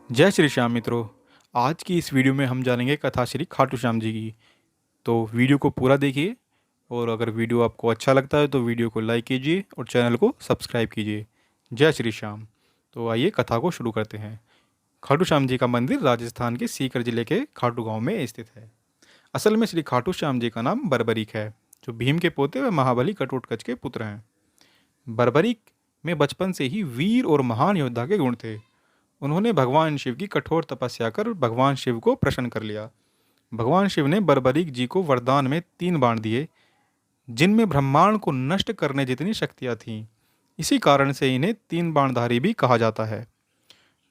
जय श्री श्याम मित्रों। आज की इस वीडियो में हम जानेंगे कथा श्री खाटू श्याम जी की। तो वीडियो को पूरा देखिए और अगर वीडियो आपको अच्छा लगता है तो वीडियो को लाइक कीजिए और चैनल को सब्सक्राइब कीजिए। जय श्री श्याम। तो आइए कथा को शुरू करते हैं। खाटू श्याम जी का मंदिर राजस्थान के सीकर जिले के खाटू गांव में स्थित है। असल में श्री खाटू श्याम जी का नाम बर्बरीक है, जो भीम के पोते व महाबली कटोटकच के पुत्र हैं। बर्बरीक में बचपन से ही वीर और महान योद्धा के गुण थे। उन्होंने भगवान शिव की कठोर तपस्या कर भगवान शिव को प्रसन्न कर लिया। भगवान शिव ने बर्बरीक जी को वरदान में 3 बाण दिए, जिनमें ब्रह्मांड को नष्ट करने जितनी शक्तियां थीं। इसी कारण से इन्हें 3 बाणधारी भी कहा जाता है।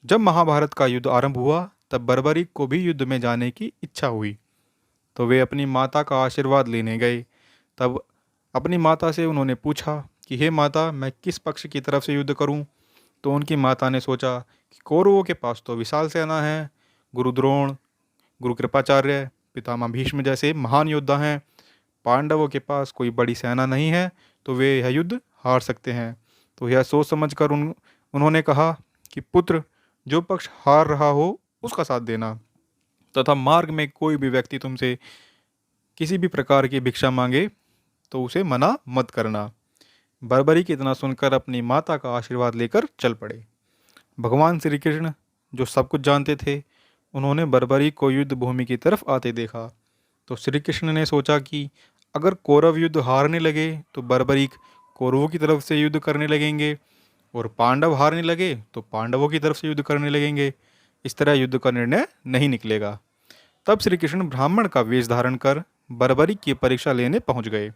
जब महाभारत का युद्ध आरंभ हुआ तब बर्बरीक को भी युद्ध में जाने की इच्छा हुई, तो वे अपनी माता का आशीर्वाद लेने गए। तब अपनी माता से उन्होंने पूछा कि हे माता, मैं किस पक्ष की तरफ से युद्ध करूं? तो उनकी माता ने सोचा कि कौरवों के पास तो विशाल सेना है, गुरु द्रोण, गुरु कृपाचार्य, पितामह भीष्म जैसे महान योद्धा हैं। पांडवों के पास कोई बड़ी सेना नहीं है, तो वे यह युद्ध हार सकते हैं। तो यह सोच समझकर उन्होंने कहा कि पुत्र, जो पक्ष हार रहा हो उसका साथ देना, तथा मार्ग में कोई भी व्यक्ति तुमसे किसी भी प्रकार की भिक्षा मांगे तो उसे मना मत करना। बर्बरीक इतना सुनकर अपनी माता का आशीर्वाद लेकर चल पड़े। भगवान श्री कृष्ण, जो सब कुछ जानते थे, उन्होंने बर्बरीक को युद्ध भूमि की तरफ आते देखा। तो श्री कृष्ण ने सोचा कि अगर कौरव युद्ध हारने लगे तो बर्बरीक कौरवों की तरफ से युद्ध करने लगेंगे, और पांडव हारने लगे तो पांडवों की तरफ से युद्ध करने लगेंगे। इस तरह युद्ध का निर्णय नहीं निकलेगा। तब श्री कृष्ण ब्राह्मण का वेश धारण कर बर्बरीक की परीक्षा लेने पहुंच गए।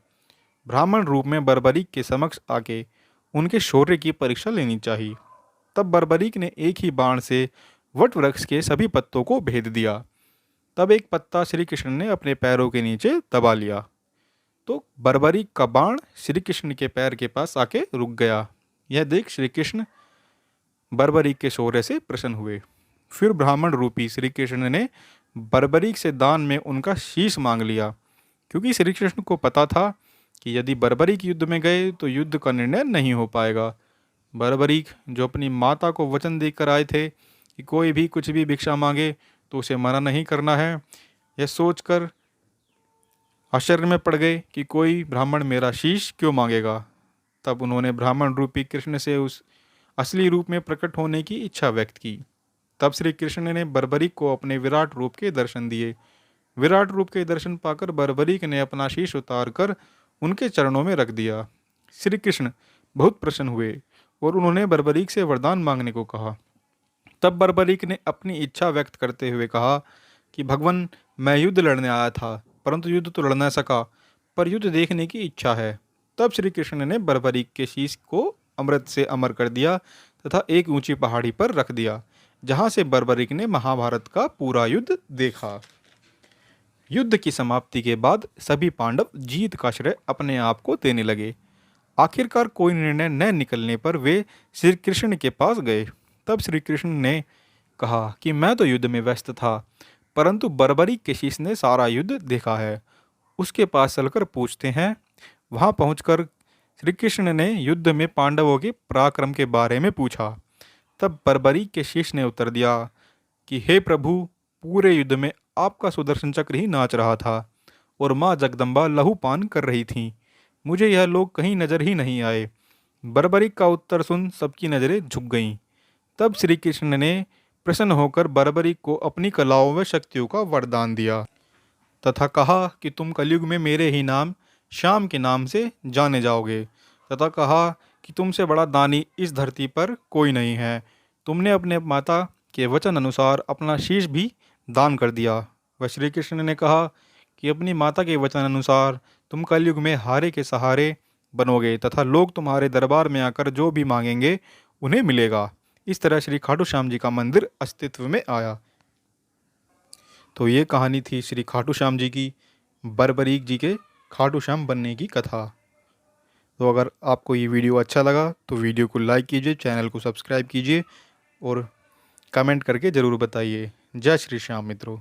ब्राह्मण रूप में बर्बरीक के समक्ष आके उनके शौर्य की परीक्षा लेनी चाहिए। तब बर्बरीक ने एक ही बाण से वट वृक्ष के सभी पत्तों को भेद दिया। तब एक पत्ता श्री कृष्ण ने अपने पैरों के नीचे दबा लिया, तो बर्बरीक का बाण श्री कृष्ण के पैर के पास आके रुक गया। यह देख श्री कृष्ण बर्बरीक के शौर्य से प्रसन्न हुए। फिर ब्राह्मण रूपी श्री कृष्ण ने बर्बरीक से दान में उनका शीश मांग लिया, क्योंकि श्री कृष्ण को पता था कि यदि बर्बरीक युद्ध में गए तो युद्ध का निर्णय नहीं हो पाएगा। बर्बरीक, जो अपनी माता को वचन देकर आए थे कि कोई भी कुछ भी भिक्षा मांगे तो उसे मना नहीं करना है, यह सोचकर आश्चर्य में पड़ गए कि कोई ब्राह्मण मेरा शीश क्यों मांगेगा। तब उन्होंने ब्राह्मण रूपी कृष्ण से उस असली रूप में प्रकट होने की इच्छा व्यक्त की। तब श्री कृष्ण ने बर्बरीक को अपने विराट रूप के दर्शन दिए। विराट रूप के दर्शन पाकर बर्बरीक ने अपना शीश उतार कर उनके चरणों में रख दिया। श्री कृष्ण बहुत प्रसन्न हुए और उन्होंने बर्बरीक से वरदान मांगने को कहा। तब बर्बरीक ने अपनी इच्छा व्यक्त करते हुए कहा कि भगवान, मैं युद्ध लड़ने आया था, परंतु युद्ध तो लड़ न सका, पर युद्ध देखने की इच्छा है। तब श्री कृष्ण ने बर्बरीक के शीश को अमृत से अमर कर दिया तथा एक ऊंची पहाड़ी पर रख दिया, जहां से बर्बरीक ने महाभारत का पूरा युद्ध देखा। युद्ध की समाप्ति के बाद सभी पांडव जीत का श्रेय अपने आप को देने लगे। आखिरकार कोई निर्णय न निकलने पर वे श्री कृष्ण के पास गए। तब श्री कृष्ण ने कहा कि मैं तो युद्ध में व्यस्त था, परंतु बर्बरीक के शीश ने सारा युद्ध देखा है। उसके पास चलकर पूछते हैं। वहां पहुंचकर श्री कृष्ण ने युद्ध में पांडवों के पराक्रम के बारे में पूछा। तब बर्बरीक के शीश ने उत्तर दिया कि हे प्रभु, पूरे युद्ध में आपका सुदर्शन चक्र ही नाच रहा था और माँ जगदम्बा लहूपान कर रही थीं। मुझे यह लोग कहीं नजर ही नहीं आए। बर्बरीक का उत्तर सुन सबकी नजरें झुक गईं। तब श्री कृष्ण ने प्रसन्न होकर बर्बरीक को अपनी कलाओं व शक्तियों का वरदान दिया तथा कहा कि तुम कलयुग में मेरे ही नाम श्याम के नाम से जाने जाओगे, तथा कहा कि तुमसे बड़ा दानी इस धरती पर कोई नहीं है। तुमने अपने माता के वचन अनुसार अपना शीश भी दान कर दिया। वह श्री कृष्ण ने कहा कि अपनी माता के वचन अनुसार तुम कलयुग में हारे के सहारे बनोगे तथा लोग तुम्हारे दरबार में आकर जो भी मांगेंगे उन्हें मिलेगा। इस तरह श्री खाटू श्याम जी का मंदिर अस्तित्व में आया। तो ये कहानी थी श्री खाटू श्याम जी की, बर्बरीक जी के खाटू श्याम बनने की कथा। तो अगर आपको ये वीडियो अच्छा लगा तो वीडियो को लाइक कीजिए, चैनल को सब्सक्राइब कीजिए और कमेंट करके ज़रूर बताइए। जय श्री श्याम मित्रों।